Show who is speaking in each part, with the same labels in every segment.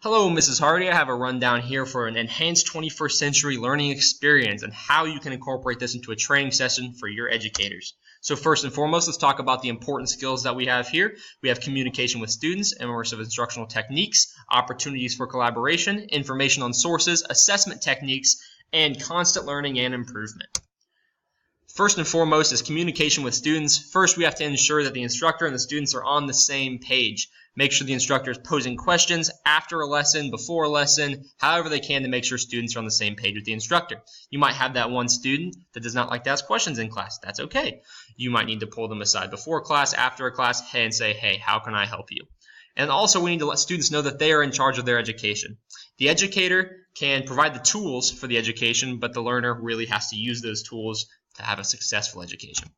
Speaker 1: Hello, Mrs. Hardy. I have a rundown here for an enhanced 21st century learning experience and how you can incorporate this into a training session for your educators. So first and foremost, let's talk about the important skills that we have here. We have communication with students, immersive instructional techniques, opportunities for collaboration, information on sources, assessment techniques, and constant learning and improvement. First and foremost is communication with students. First, we have to ensure that the instructor and the students are on the same page. Make sure the instructor is posing questions after a lesson, before a lesson, however they can to make sure students are on the same page with the instructor. You might have that one student that does not like to ask questions in class. That's okay. You might need to pull them aside before class, after a class, and say, hey, how can I help you? And also we need to let students know that they are in charge of their education. The educator can provide the tools for the education, but the learner really has to use those tools to have a successful education.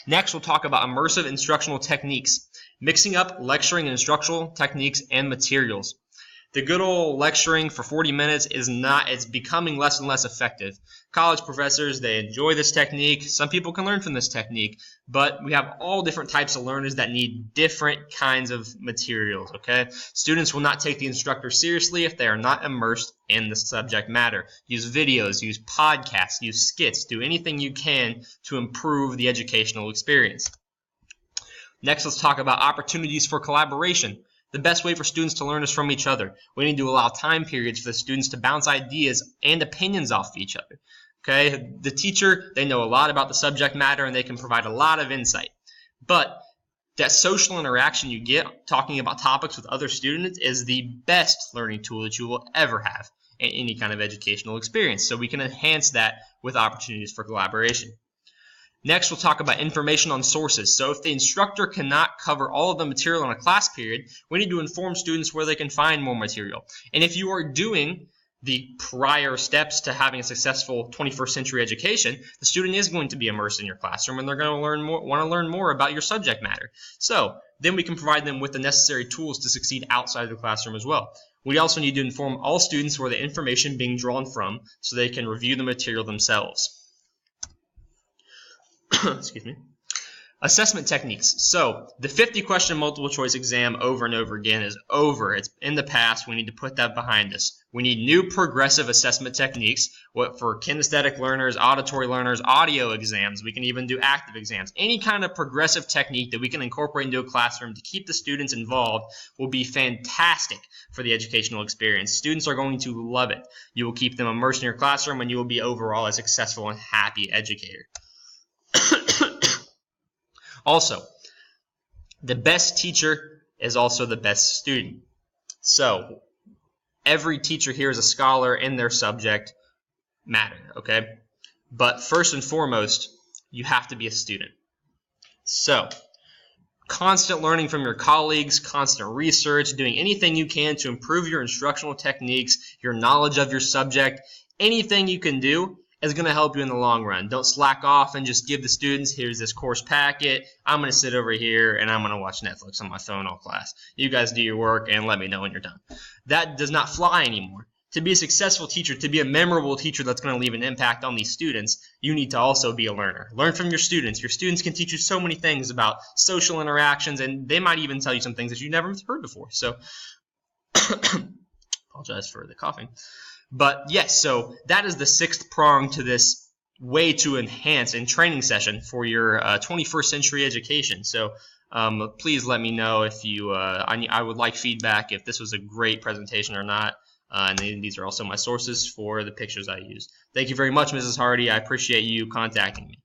Speaker 1: Next, we'll talk about immersive instructional techniques, mixing up lecturing and instructional techniques and materials. The good old lecturing for 40 minutes it's becoming less and less effective. College professors, they enjoy this technique. Some people can learn from this technique, but we have all different types of learners that need different kinds of materials, okay? Students will not take the instructor seriously if they are not immersed in the subject matter. Use videos, use podcasts, use skits, do anything you can to improve the educational experience. Next, let's talk about opportunities for collaboration. The best way for students to learn is from each other. We need to allow time periods for the students to bounce ideas and opinions off each other. Okay, the teacher, they know a lot about the subject matter and they can provide a lot of insight. But that social interaction you get talking about topics with other students is the best learning tool that you will ever have in any kind of educational experience. So we can enhance that with opportunities for collaboration. Next, we'll talk about information on sources. So if the instructor cannot cover all of the material in a class period, we need to inform students where they can find more material. And if you are doing the prior steps to having a successful 21st century education, the student is going to be immersed in your classroom and they're going to want to learn more about your subject matter. So then we can provide them with the necessary tools to succeed outside of the classroom as well. We also need to inform all students where the information being drawn from so they can review the material themselves. Excuse me. Assessment techniques. So the 50-question multiple choice exam over and over again is over. It's in the past. We need to put that behind us. We need new progressive assessment techniques. What for kinesthetic learners, auditory learners, audio exams. We can even do active exams. Any kind of progressive technique that we can incorporate into a classroom to keep the students involved will be fantastic for the educational experience. Students are going to love it. You will keep them immersed in your classroom and you will be overall a successful and happy educator. Also, the best teacher is also the best student. So, every teacher here is a scholar in their subject matter, okay? But first and foremost, you have to be a student. So, constant learning from your colleagues, constant research, doing anything you can to improve your instructional techniques, your knowledge of your subject, anything you can do is going to help you in the long run. Don't slack off and just give the students, here's this course packet, I'm going to sit over here and I'm going to watch Netflix on my phone all class. You guys do your work and let me know when you're done. That does not fly anymore. To be a successful teacher, to be a memorable teacher that's going to leave an impact on these students, you need to also be a learner. Learn from your students. Your students can teach you so many things about social interactions, and they might even tell you some things that you've never heard before. So, apologize for the coughing. But yes, so that is the sixth prong to this way to enhance in training session for your 21st century education. So please let me know if you, I would like feedback if this was a great presentation or not. And these are also my sources for the pictures I used. Thank you very much, Mrs. Hardy. I appreciate you contacting me.